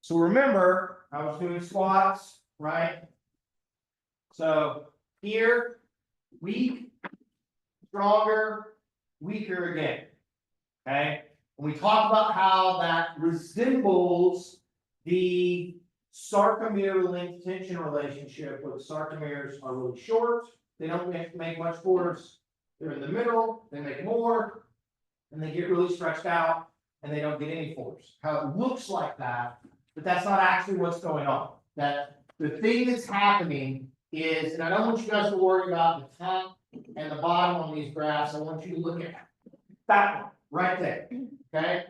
So remember, I was doing squats, right? So here, weak, stronger, weaker again. Okay, and we talked about how that resembles the sarcomere length tension relationship, where the sarcomeres are really short, they don't make much force, they're in the middle, they make more, and they get really stretched out, and they don't get any force. How it looks like that, but that's not actually what's going on. That the thing that's happening is, and I don't want you guys to worry about the top and the bottom on these graphs, I want you to look at that one right there, okay?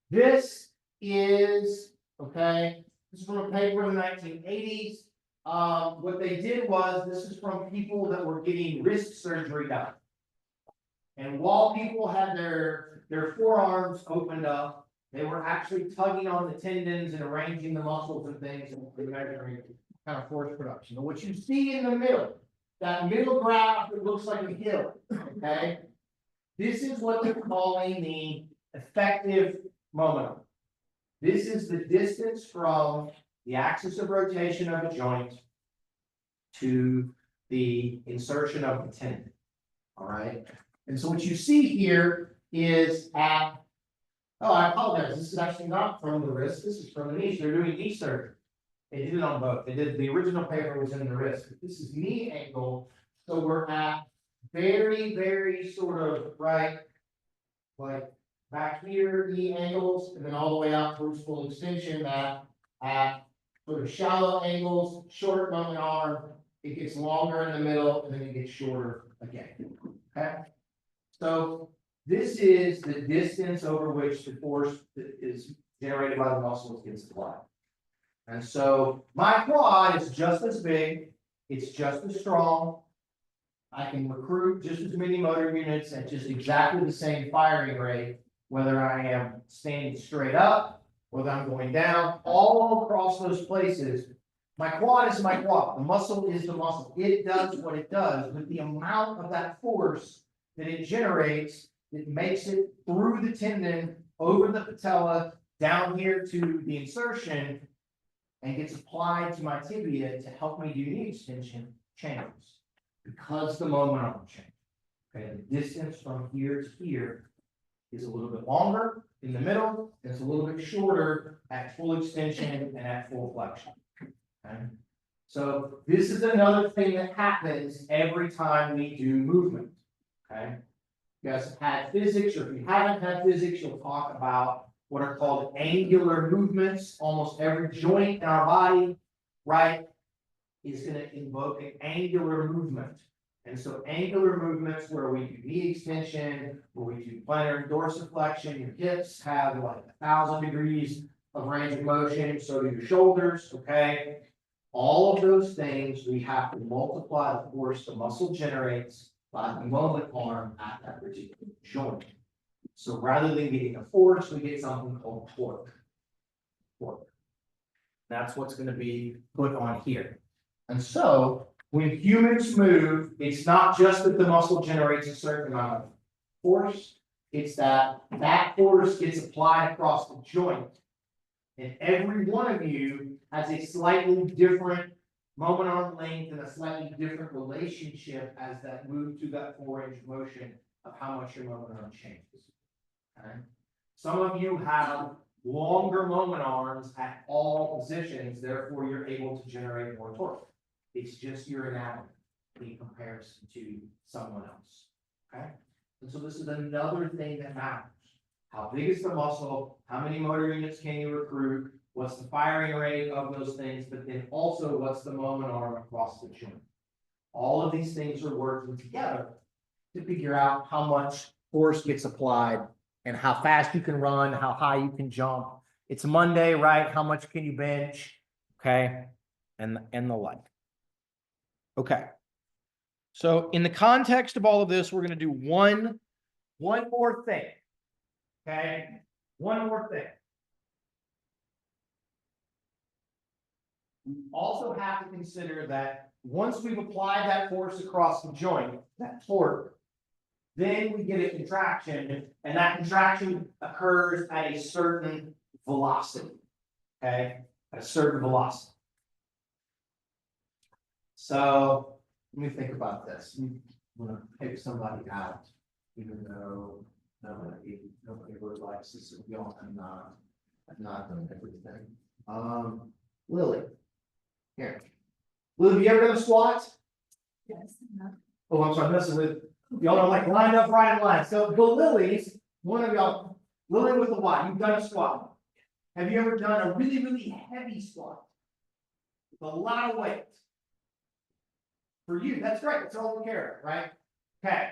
This is, okay, this is from a paper in the 1980s. What they did was, this is from people that were getting wrist surgery done. And while people had their forearms opened up, they were actually tugging on the tendons and arranging the muscles and things and measuring kind of force production. And what you see in the middle, that middle graph that looks like a hill, okay? This is what they're calling the effective momentum. This is the distance from the axis of rotation of a joint to the insertion of the tendon. All right. And so what you see here is at, oh, I apologize. This is actually not from the wrist. This is from the knee. They're doing knee surgery. They did it on both. They did the original paper was in the wrist. This is knee angle. So we're at very, very sort of right, like back here, knee angles, and then all the way out towards full extension at sort of shallow angles, short moment arm. It gets longer in the middle, and then it gets shorter again. Okay. So this is the distance over which the force that is generated by the muscles gets applied. And so my quad is just as big, it's just as strong. I can recruit just as many motor units at just exactly the same firing rate, whether I am standing straight up, whether I'm going down, all across those places. My quad is my quad. The muscle is the muscle. It does what it does, with the amount of that force that it generates, it makes it through the tendon, over the patella, down here to the insertion, and gets applied to my tibia to help me do knee extension changes. Because the momentum change. Okay, the distance from here to here is a little bit longer in the middle, and it's a little bit shorter at full extension and at full flexion. Okay, so this is another thing that happens every time we do movement. Okay, you guys have had physics, or if you haven't had physics, you'll talk about what are called angular movements. Almost every joint in our body, right, is going to invoke an angular movement. And so angular movements where we do knee extension, where we do plantar and dorsiflexion, your hips have like 1,000 degrees of range of motion, so do your shoulders, okay? All of those things, we have to multiply the force the muscle generates by the moment arm at that particular joint. So rather than getting a force, we get something called torque. Torque. That's what's going to be put on here. And so when humans move, it's not just that the muscle generates a certain amount of force, it's that that force gets applied across the joint. And every one of you has a slightly different moment arm length and a slightly different relationship as that move to that 4-inch motion of how much your moment arm changes. Okay? Some of you have longer moment arms at all positions, therefore you're able to generate more torque. It's just your anatomy in comparison to someone else. Okay, and so this is another thing that matters. How big is the muscle? How many motor units can you recruit? What's the firing rate of those things? But then also, what's the moment arm across the joint? All of these things are working together to figure out how much force gets applied and how fast you can run, how high you can jump. It's Monday, right? How much can you bench? Okay, and the like. Okay. So in the context of all of this, we're going to do one more thing. Okay, one more thing. We also have to consider that once we've applied that force across the joint, that torque, then we get a contraction, and that contraction occurs at a certain velocity. Okay, at a certain velocity. So let me think about this. I'm gonna pick somebody out, even though nobody really likes this. We all have not done everything. Lily. Here. Lily, have you ever done a squat? Yes. Oh, I'm sorry, messing with, y'all are like lined up right in line. So the Lilies, one of y'all, Lily with the Y, you've done a squat. Have you ever done a really, really heavy squat? With a lot of weight? For you, that's great, that's all we care, right? Okay.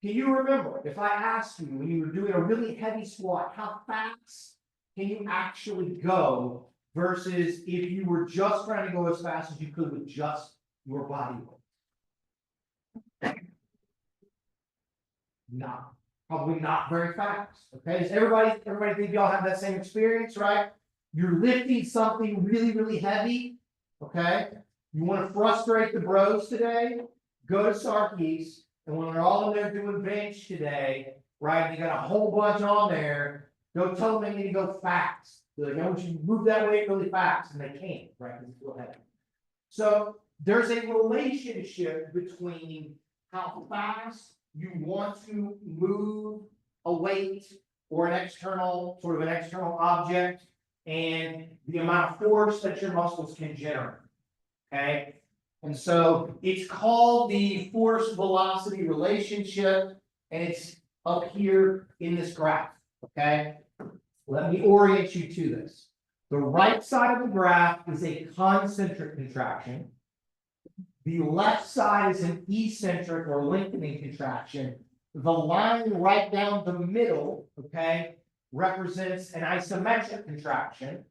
Can you remember, if I asked you when you were doing a really heavy squat, how fast can you actually go versus if you were just trying to go as fast as you could with just your body weight? Not, probably not very fast, okay? Does everybody think y'all have that same experience, right? You're lifting something really, really heavy, okay? You want to frustrate the bros today? Go to Sarkees, and when they're all in there doing bench today, right? You got a whole bunch on there. Go tell them they need to go fast. They're like, I want you to move that weight really fast, and they can't, right? Because it's real heavy. So there's a relationship between how fast you want to move a weight or an external object and the amount of force that your muscles can generate. Okay, and so it's called the force velocity relationship, and it's up here in this graph. Okay, let me orient you to this. The right side of the graph is a concentric contraction. The left side is an eccentric or lengthening contraction. The line right down the middle, okay, represents an isometric contraction.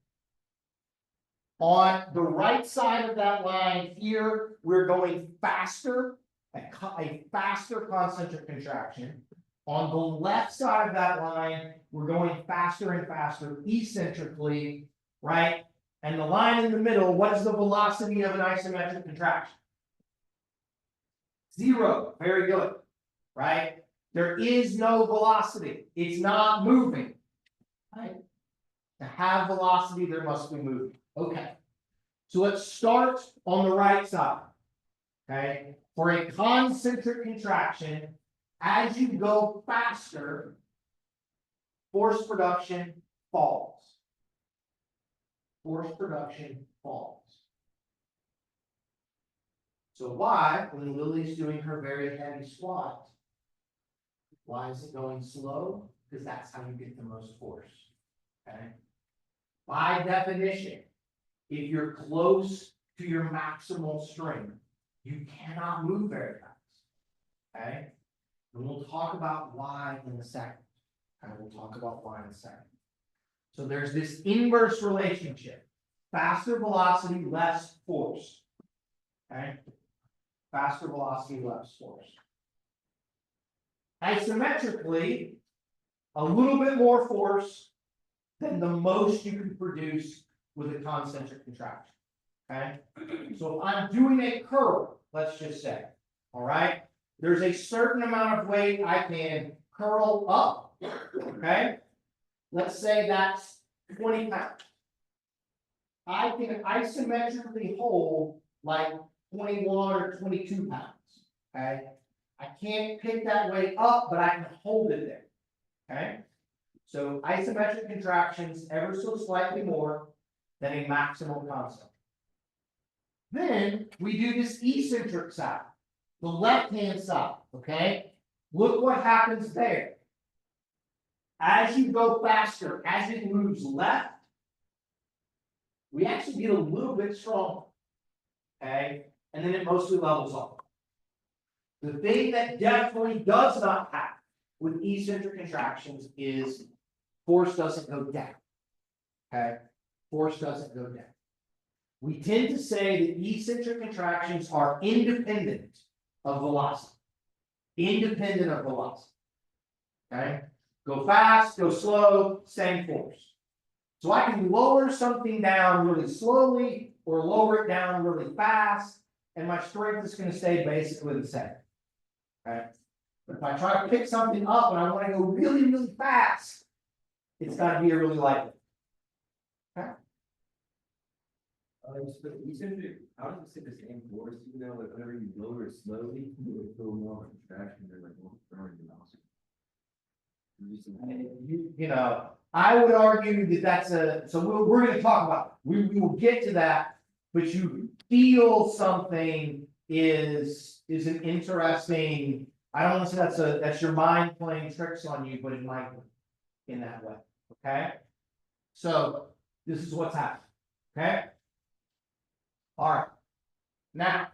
On the right side of that line here, we're going faster, a faster concentric contraction. On the left side of that line, we're going faster and faster eccentrically, right? And the line in the middle, what is the velocity of an isometric contraction? 0, very good, right? There is no velocity, it's not moving, right? To have velocity, there must be movement. Okay, so let's start on the right side, okay? For a concentric contraction, as you go faster, force production falls. Force production falls. So why, when Lily's doing her very heavy squat, why is it going slow? Because that's how you get the most force, okay? By definition, if you're close to your maximal strength, you cannot move very fast, okay? And we'll talk about why in a second, and we'll talk about why in a second. So there's this inverse relationship, faster velocity, less force, okay? Faster velocity, less force. Isometrically, a little bit more force than the most you can produce with a concentric contraction, okay? So if I'm doing a curl, let's just say, all right? There's a certain amount of weight I can curl up, okay? Let's say that's 20 pounds. I can isometrically hold like 21 or 22 pounds, okay? I can't pick that weight up, but I can hold it there, okay? So isometric contractions ever so slightly more than a maximal constant. Then we do this eccentric side, the left-hand side, okay? Look what happens there. As you go faster, as it moves left, we actually get a little bit stronger, okay? And then it mostly levels off. The thing that definitely does not happen with eccentric contractions is force doesn't go down, okay? Force doesn't go down. We tend to say that eccentric contractions are independent of velocity. Independent of velocity, okay? Go fast, go slow, same force. So I can lower something down really slowly or lower it down really fast, and my strength is going to stay basically the same. Okay? But if I try to pick something up and I want to go really, really fast, it's got to be a really light. Okay? You said that, how does it say the same force, even though like whenever you lower it slowly, you feel more contraction than like more throwing the mouse? You know, I would argue that that's so we're gonna talk about, it. We will get to that. But you feel something is an interesting, I don't want to say that's your mind playing tricks on you, but it might be in that way, okay? So this is what's happening, okay? All right, now.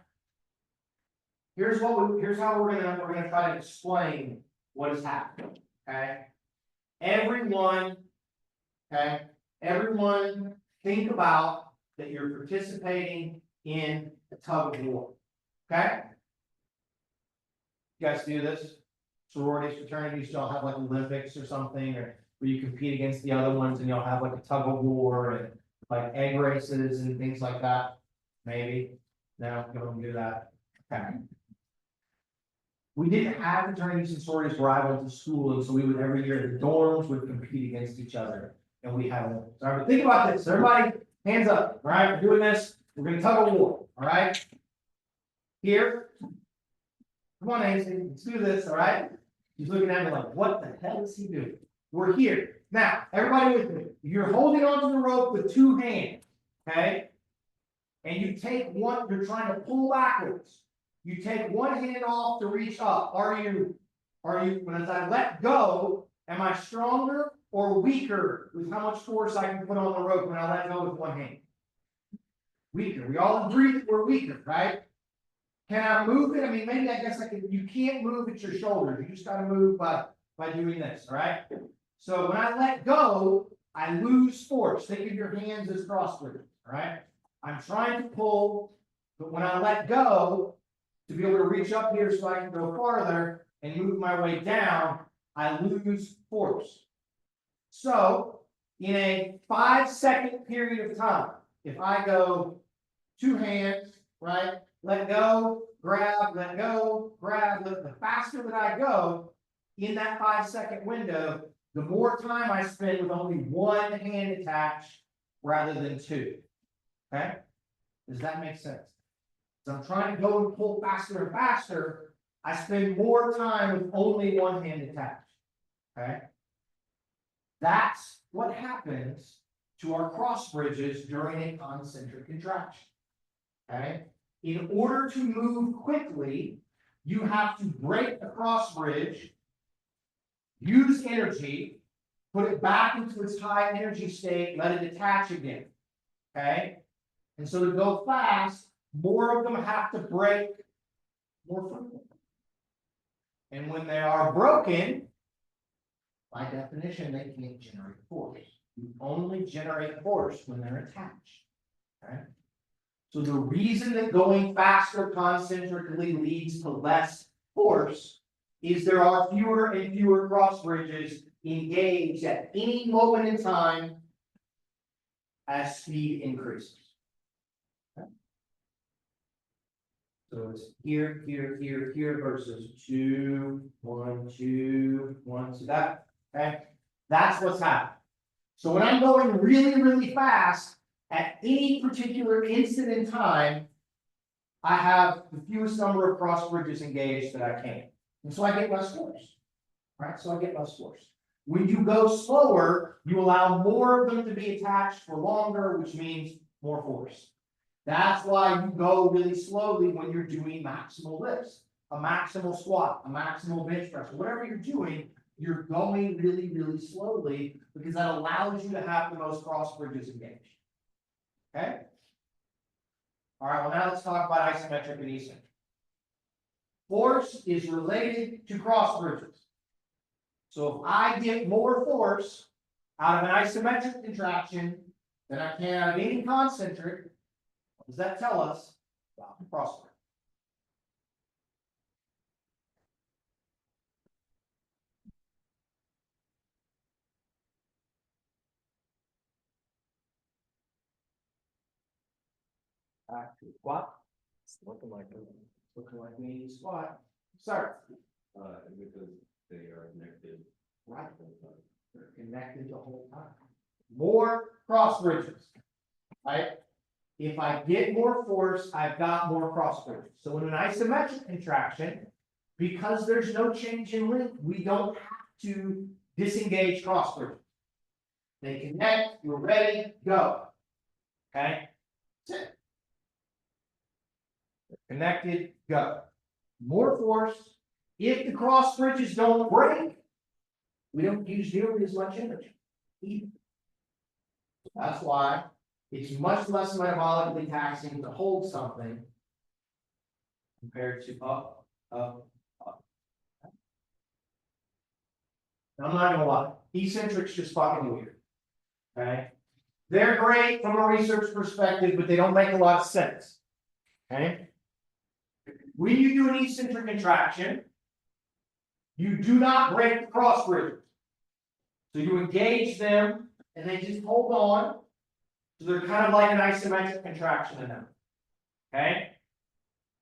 Here's how we're gonna try to explain what is happening, okay? Everyone think about that you're participating in a tug of war, okay? You guys do this? Sororities, fraternities, y'all have like Olympics or something, or where you compete against the other ones and y'all have like a tug of war and like egg races and things like that? Maybe, no, you don't do that, okay? We didn't have fraternities and sororities where I went to school, and so we would every year, the dorms would compete against each other, and we had one. So right, think about this, everybody, hands up, all right, we're doing this, we're gonna tug of war, all right? Here. Come on, Ainsley, let's do this, all right? He's looking at me like, what the hell is he doing? We're here. Now, everybody with me, you're holding onto the rope with two hands, okay? And you take one, you're trying to pull backwards. You take one hand off to reach up. Are you, when as I let go, am I stronger or weaker with how much force I can put on the rope when I let go with one hand? Weaker. We all agree that we're weaker, right? Can I move it? I mean, maybe I guess I can, you can't move at your shoulders. You just gotta move by doing this, all right? So when I let go, I lose force. Think of your hands as crossbreeds, all right? I'm trying to pull, but when I let go, to be able to reach up here so I can go farther and move my way down, I lose force. So in a 5-second period of time, if I go two hands, right, let go, grab, let go, grab, the faster that I go in that 5-second window, the more time I spend with only one hand attached rather than two. Okay? Does that make sense? So I'm trying to go and pull faster and faster. I spend more time with only one hand attached. Okay? That's what happens to our cross bridges during a concentric contraction. Okay? In order to move quickly, you have to break the cross bridge, use energy, put it back into its high energy state, let it attach again. Okay? And so to go fast, more of them have to break more frequently. And when they are broken, by definition, they can't generate force. You only generate force when they're attached. Okay? So the reason that going faster concentrically leads to less force is there are fewer and fewer cross bridges engaged at any moment in time as speed increases. Okay? So it's here, here, here, here versus 2, 1, 2, 1. So that, okay, that's what's happening. So when I'm going really, really fast, at any particular instant in time, I have the fewest number of cross bridges engaged that I can. And so I get less force. Right? So I get less force. When you go slower, you allow more of them to be attached for longer, which means more force. That's why you go really slowly when you're doing maximal lifts, a maximal squat, a maximal bench press, whatever you're doing, you're going really, really slowly because that allows you to have the most cross bridges engaged. Okay? All right, well, now let's talk about isometric and eccentric. Force is related to cross bridges. So if I get more force out of an isometric contraction than I can out of any concentric, what does that tell us about the cross bridge? Back to squat. It's looking like it. Looking like we need to squat. Start. Because they are connected. Right. They're connected the whole time. More cross bridges. Right? if I get more force, I've got more cross bridges. So in an isometric contraction, because there's no change in length, we don't have to disengage cross bridges. They connect, we're ready, go. Okay? That's it. Connected, go. More force. If the cross bridges don't break, we don't use nearly as much energy. Either. That's why it's much less metabolically taxing to hold something compared to up, up, up. Now, I'm not gonna lie, eccentrics just fucking weird. Okay? They're great from a research perspective, but they don't make a lot of sense. Okay? When you do an eccentric contraction, you do not break the cross bridges. So you engage them and they just hold on. So they're kind of like an isometric contraction in them. Okay?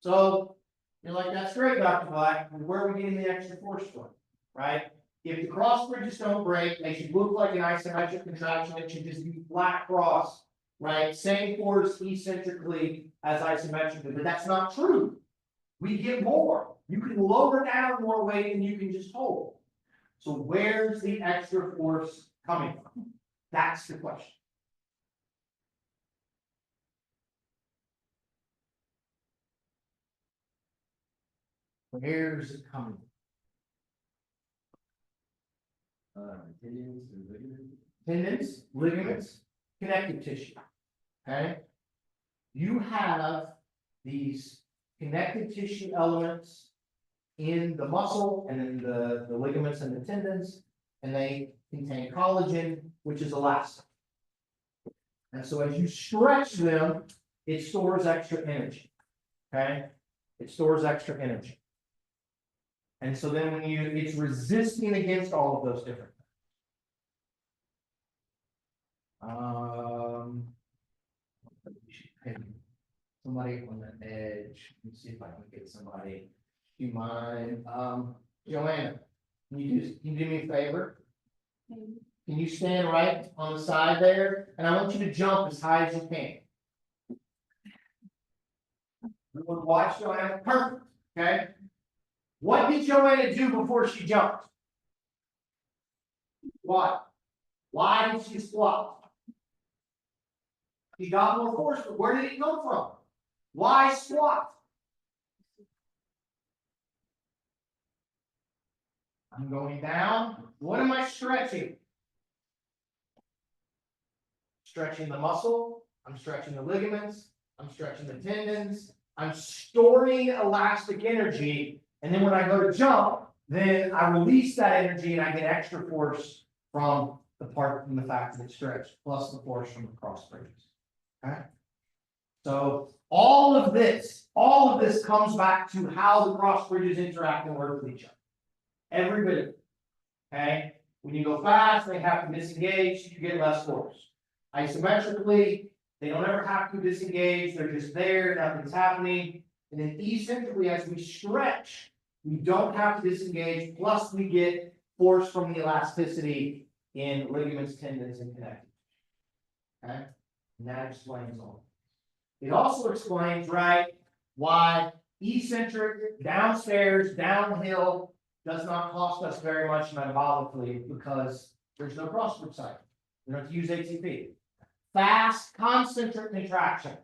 So you're like, that's great, Dr. Black. Where are we getting the extra force from? Right? If the cross bridges don't break, they should look like an isometric contraction. It should just be flat cross, right? Same force eccentrically as isometrically, but that's not true. We get more. You can lower down more weight than you can just hold. So where's the extra force coming from? That's the question. Where's it coming from? Tendons and ligaments. Tendons, ligaments, connective tissue. Okay? You have these connective tissue elements in the muscle and in the ligaments and the tendons, and they contain collagen, which is elastic. And so as you stretch them, it stores extra energy. Okay? It stores extra energy. And so then when it's resisting against all of those different things. Somebody on the edge. Let me see if I can get somebody. Do you mind? Joanna, can you do me a favor? Can you stand right on the side there? And I want you to jump as high as you can. Everyone watch Joanna. Perfect. Okay. What did Joanna do before she jumped? What? Why did she squat? She got more force, but where did it come from? Why squat? I'm going down. What am I stretching? Stretching the muscle. I'm stretching the ligaments. I'm stretching the tendons. I'm storing elastic energy. And then when I go to jump, then I release that energy and I get extra force from the fact that it's stretched, plus the force from the cross bridges. Okay. So all of this comes back to how the cross bridges interact and work with each other. Every bit of it. Okay. When you go fast, they have to disengage, you get less force. Isometrically, they don't ever have to disengage, they're just there, nothing's happening. And then eccentrically, as we stretch, we don't have to disengage, plus we get force from the elasticity in ligaments, tendons, and connective. Okay? And that explains all. It also explains, right, why eccentric, downstairs, downhill, does not cost us very much metabolically because there's no crossbridge cycle. We don't have to use ATP. Fast, concentric contractions.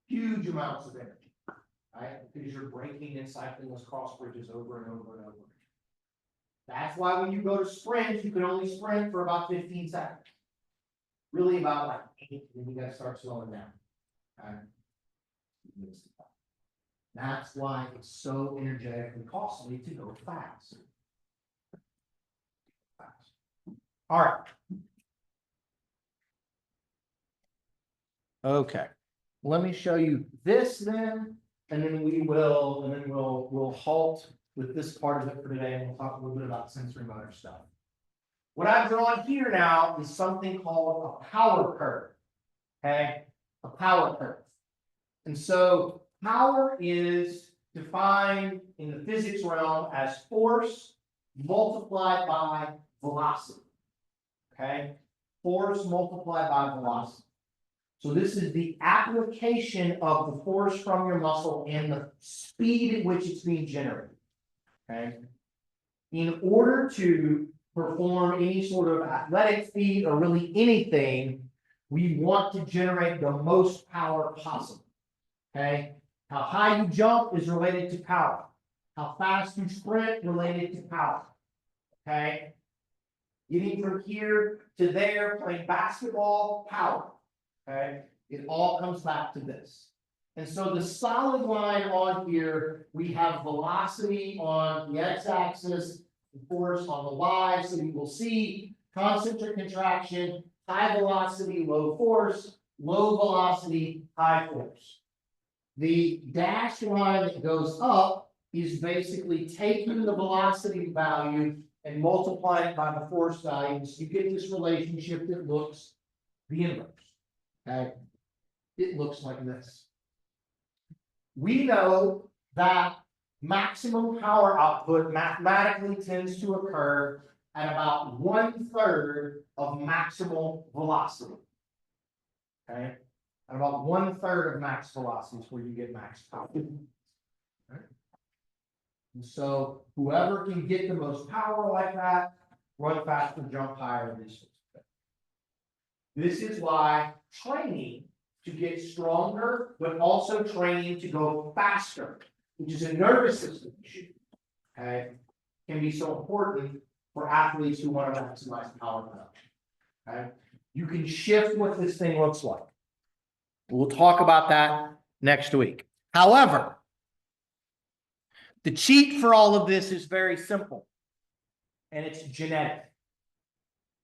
Huge amounts of energy, right? Because you're breaking and cycling those cross bridges over and over and over. That's why when you go to sprint, you can only sprint for about 15 seconds. Really about like 8, and then you gotta start slowing down. Okay? That's why it's so energetically costly to go fast. All right. Okay. Let me show you this then, and then we'll halt with this part of it for today, and we'll talk a little bit about sensory motor stuff. What I've drawn here now is something called a power curve. Okay, a power curve. And so power is defined in the physics realm as force multiplied by velocity. Okay, force multiplied by velocity. So this is the application of the force from your muscle and the speed at which it's being generated. Okay? In order to perform any sort of athletic feat or really anything, we want to generate the most power possible. Okay? How high you jump is related to power. How fast you sprint related to power. Okay? Getting from here to there, playing basketball, power. Okay? It all comes back to this. And so the solid line on here, we have velocity on the x-axis, force on the y, so you will see concentric contraction, high velocity, low force, low velocity, high force. The dashed line that goes up is basically taking the velocity value and multiplying it by the force value, so you get this relationship that looks the inverse. Okay, it looks like this. We know that maximum power output mathematically tends to occur at about 1/3 of maximal velocity. Okay, at about 1/3 of max velocity is where you get max power. Okay. And so whoever can get the most power like that, run faster, jump higher, and these sorts of things. This is why training to get stronger, but also training to go faster, which is a nervous system issue, okay, can be so important for athletes who want to maximize power production. Okay, you can shift what this thing looks like. We'll talk about that next week. However, the cheat for all of this is very simple, and it's genetic.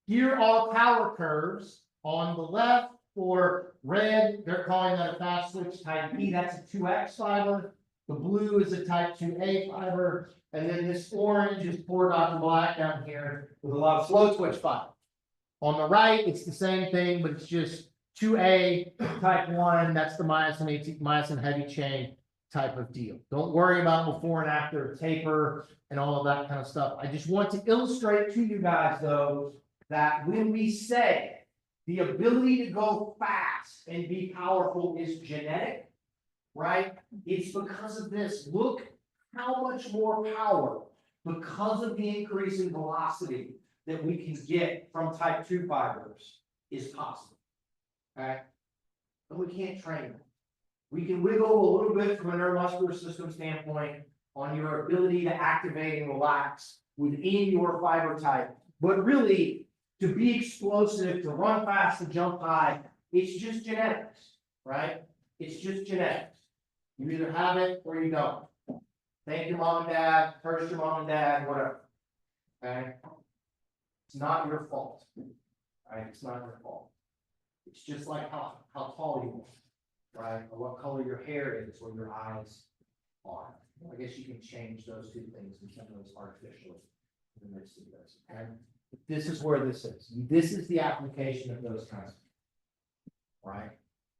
Here are power curves on the left. For red, they're calling that a fast switch type B, that's a 2X fiber. The blue is a type 2A fiber, and then this orange is poor Dr. Black down here with a lot of slow twitch fiber. On the right, it's the same thing, but it's just 2A type 1, that's the myosin heavy chain type of deal. Don't worry about before and after taper and all of that kind of stuff. I just want to illustrate to you guys, though, that when we say the ability to go fast and be powerful is genetic, right? It's because of this. Look how much more power, because of the increase in velocity that we can get from type 2 fibers, is possible. Okay? But we can't train them. We can wiggle a little bit from a neuromuscular system standpoint on your ability to activate and relax within your fiber type, but really, to be explosive, to run fast, to jump high, it's just genetics, right? It's just genetics. You either have it or you don't. Thank your mom and dad, curse your mom and dad, whatever. Okay? It's not your fault. Right? It's not your fault. It's just like how tall you are, right? Or what color your hair is or your eyes are. I guess you can change those two things and some of those artificially in the midst of this. Okay? This is where this is. This is the application of those kinds of things, right?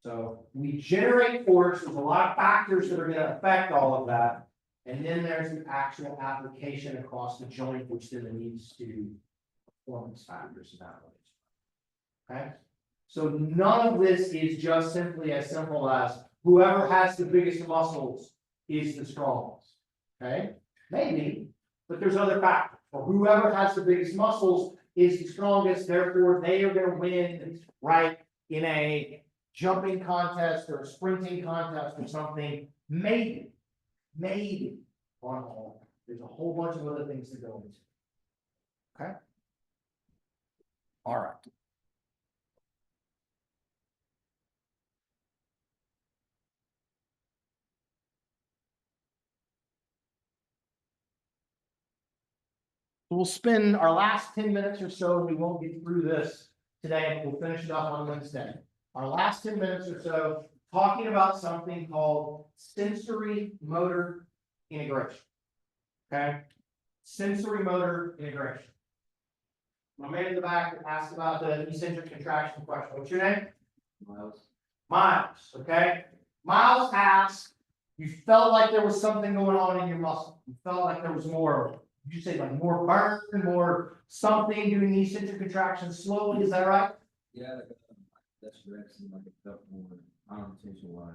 So we generate force. There's a lot of factors that are going to affect all of that. And then there's the actual application across the joint, which then leads to performance factors in that way. Okay? So none of this is just simply as simple as whoever has the biggest muscles is the strongest. Okay? Maybe, but there's other factors. Or whoever has the biggest muscles is the strongest, therefore they are going to win, right, in a jumping contest or a sprinting contest or something. Maybe on all. There's a whole bunch of other things to go into. Okay. All right. We'll spend our last 10 minutes or so. We won't get through this today, but we'll finish it up on Wednesday. Our last 10 minutes or so talking about something called sensory motor integration. Okay, sensory motor integration. My man in the back asked about the eccentric contraction question. What's your name? Miles. Miles. Okay, Miles asked, you felt like there was something going on in your muscle. You felt like there was more. Did you say like more burn, more something doing the eccentric contraction slowly? Is that right? Yeah, That's direct, seem like a couple more, conversation wise.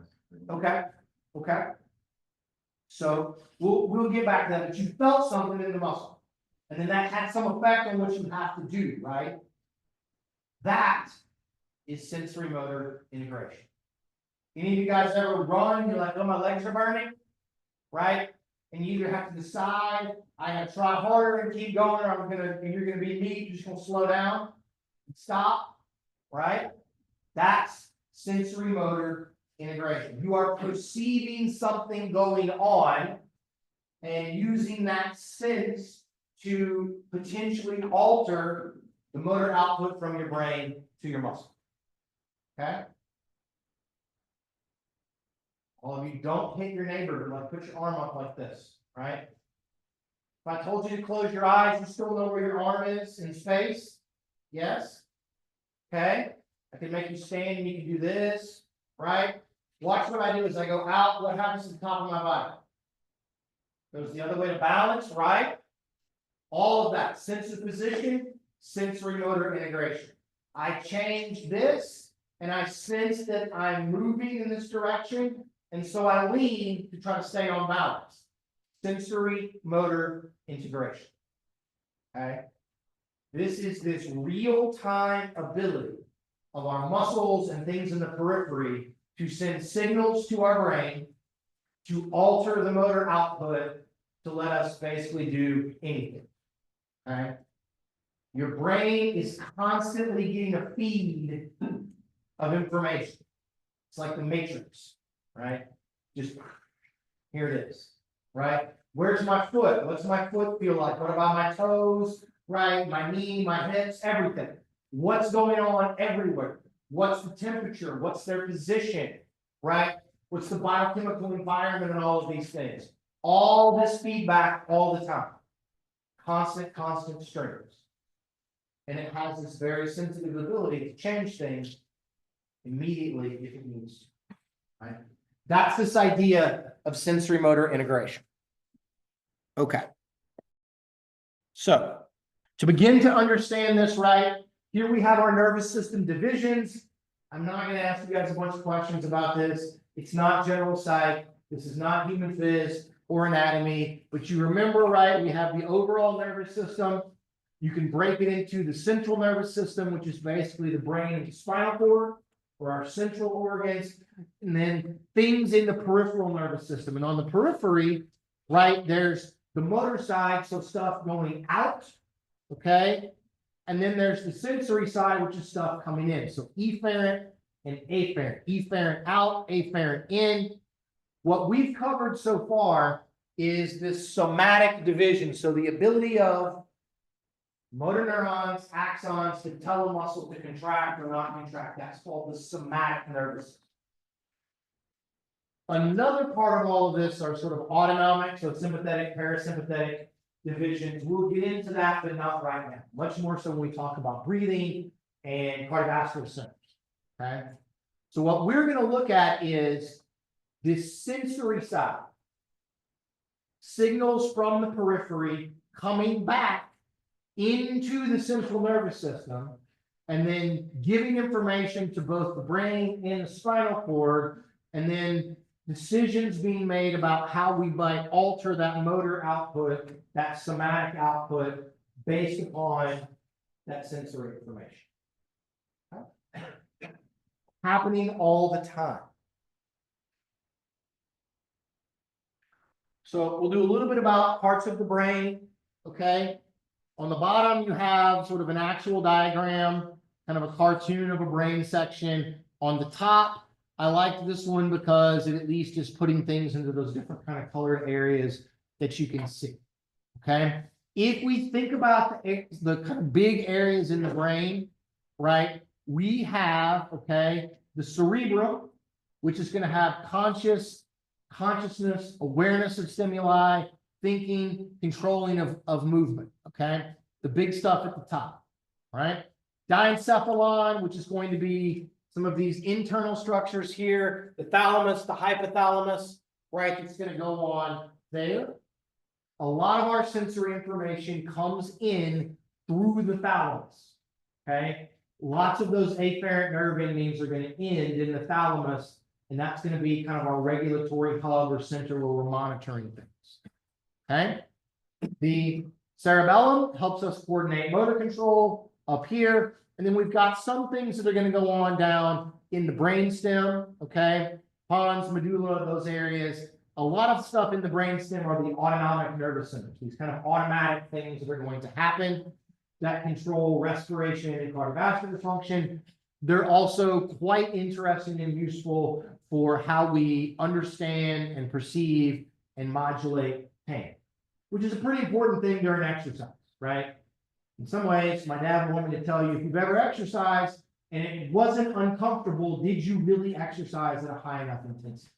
Okay, okay. So we'll get back to that, but you felt something in the muscle. And then that had some effect on what you have to do, right? That is sensory motor integration. Any of you guys ever run, you're like, oh, my legs are burning, right? And you either have to decide, I gotta try harder and keep going, or you're gonna be me, you're just gonna slow down and stop, right? That's sensory motor integration. You are perceiving something going on and using that sense to potentially alter the motor output from your brain to your muscle. Okay? All of you, don't hit your neighbor, like put your arm up like this, right? If I told you to close your eyes, you still know where your arm is in space? Yes? Okay? I can make you stand and you can do this, right? Watch what I do as I go out. What happens to the top of my body? Goes the other way to balance, right? All of that. Sense of position, sensory motor integration. I change this and I sense that I'm moving in this direction. And so I lean to try to stay on balance. Sensory motor integration. Okay? This is this real-time ability of our muscles and things in the periphery to send signals to our brain to alter the motor output to let us basically do anything. Okay? Your brain is constantly getting a feed of information. It's like the matrix, right? Just here it is, right? Where's my foot? What's my foot feel like? What about my toes, right? My knee, my hips, everything. What's going on everywhere? What's the temperature? What's their position, right? What's the biochemical environment and all of these things? All this feedback all the time. Constant streams. And it has this very sensitive ability to change things immediately if it needs to, right? That's this idea of sensory motor integration. Okay. So, to begin to understand this, right, here we have our nervous system divisions. I'm not going to ask you guys a bunch of questions about this. It's not general psych. This is not human phys or anatomy. But you remember, right, we have the overall nervous system. You can break it into the central nervous system, which is basically the brain and the spinal cord, or our central organs, and then things in the peripheral nervous system. And on the periphery, right, there's the motor side, so stuff going out, okay? And then there's the sensory side, which is stuff coming in. So efferent and afferent. Efferent out, afferent in. What we've covered so far is this somatic division. So the ability of motor neurons, axons to tell a muscle to contract or not contract. That's called the somatic nervous system. Another part of all of this are sort of autonomic, so sympathetic, parasympathetic divisions. We'll get into that, but not right now. Much more so when we talk about breathing and cardiovascular centers. Okay. So what we're going to look at is this sensory side. Signals from the periphery coming back into the central nervous system and then giving information to both the brain and the spinal cord, and then decisions being made about how we might alter that motor output, that somatic output, based upon that sensory information. Happening all the time. So we'll do a little bit about parts of the brain, okay? On the bottom, you have sort of an actual diagram, kind of a cartoon of a brain section. On the top, I like this one because it at least is putting things into those different kind of colored areas that you can see, okay? If we think about the kind of big areas in the brain, right, we have, okay, the cerebrum, which is going to have consciousness, awareness of stimuli, thinking, controlling of movement, okay? The big stuff at the top, all right? Diencephalon, which is going to be some of these internal structures here, the thalamus, the hypothalamus, right? It's going to go on there. A lot of our sensory information comes in through the thalamus, okay? lots of those afferent nerve endings are gonna end in the thalamus, and that's gonna be kind of our regulatory hub or center where we're monitoring things. Okay? The cerebellum helps us coordinate motor control up here, and then we've got some things that are gonna go on down in the brainstem, okay? Pons, medulla, those areas. A lot of stuff in the brainstem are the autonomic nervous centers, these kind of automatic things that are going to happen that control respiration and cardiovascular function. They're also quite interesting and useful for how we understand and perceive and modulate pain, which is a pretty important thing during exercise, right? In some ways, my dad would want me to tell you, if you've ever exercised and it wasn't uncomfortable, did you really exercise at a high enough intensity?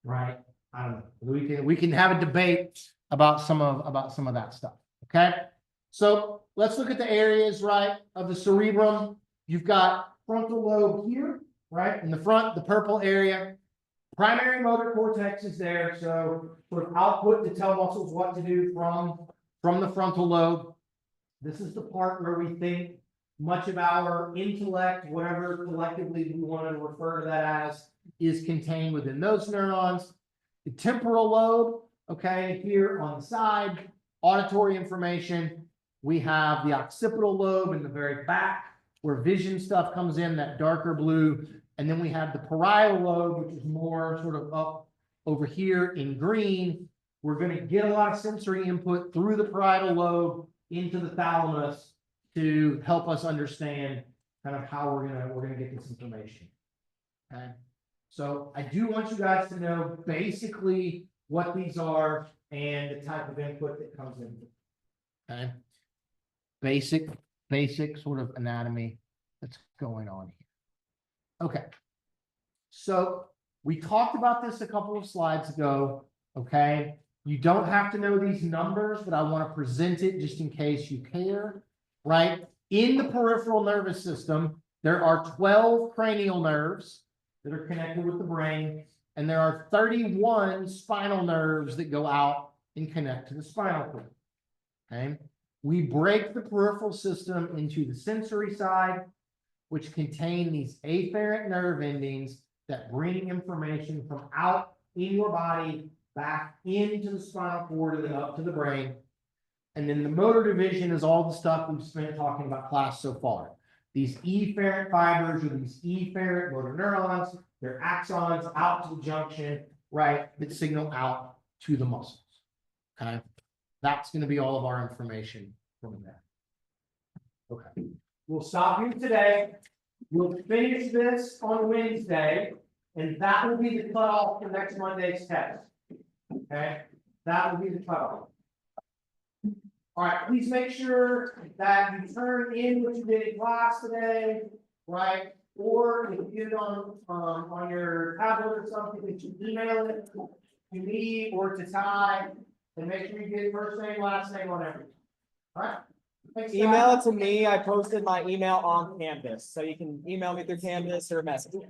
Right? I don't know. We can have a debate about some of that stuff. Okay. So let's look at the areas, right, of the cerebrum. You've got frontal lobe here, right? In the front, the purple area. Primary motor cortex is there. So sort of output to tell muscles what to do from the frontal lobe. This is the part where we think much of our intellect, whatever collectively we want to refer to that as, is contained within those neurons. The temporal lobe, okay, here on the side, auditory information. We have the occipital lobe in the very back where vision stuff comes in, that darker blue. And then we have the parietal lobe, which is more sort of up over here in green. We're going to get a lot of sensory input through the parietal lobe into the thalamus to help us understand kind of how we're gonna get this information. Okay. So I do want you guys to know basically what these are and the type of input that comes in. Okay. Basic sort of anatomy that's going on here. Okay. So we talked about this a couple of slides ago. Okay. You don't have to know these numbers, but I want to present it just in case you care, right? In the peripheral nervous system, there are 12 cranial nerves that are connected with the brain, and there are 31 spinal nerves that go out and connect to the spinal cord. Okay. We break the peripheral system into the sensory side, which contain these afferent nerve endings that bring information from out in your body back into the spinal cord and then up to the brain. And then the motor division is all the stuff we've spent talking about class so far. These efferent fibers or these efferent motor neurons, they're axons out to the junction, right, that signal out to the muscles. Okay. That's going to be all of our information from there. Okay. We'll stop here today. We'll finish this on Wednesday, and that will be the cutoff for next Monday's test. Okay, that will be the cutoff. All right, please make sure that you turn in what you did in class today, right? Or if you did it on your tablet or something, that you email it to me or to Ty, and make sure you get first name, last name on everything. All right. Thanks, Email it to me. I posted my email on Canvas, so you can email me through Canvas or message me.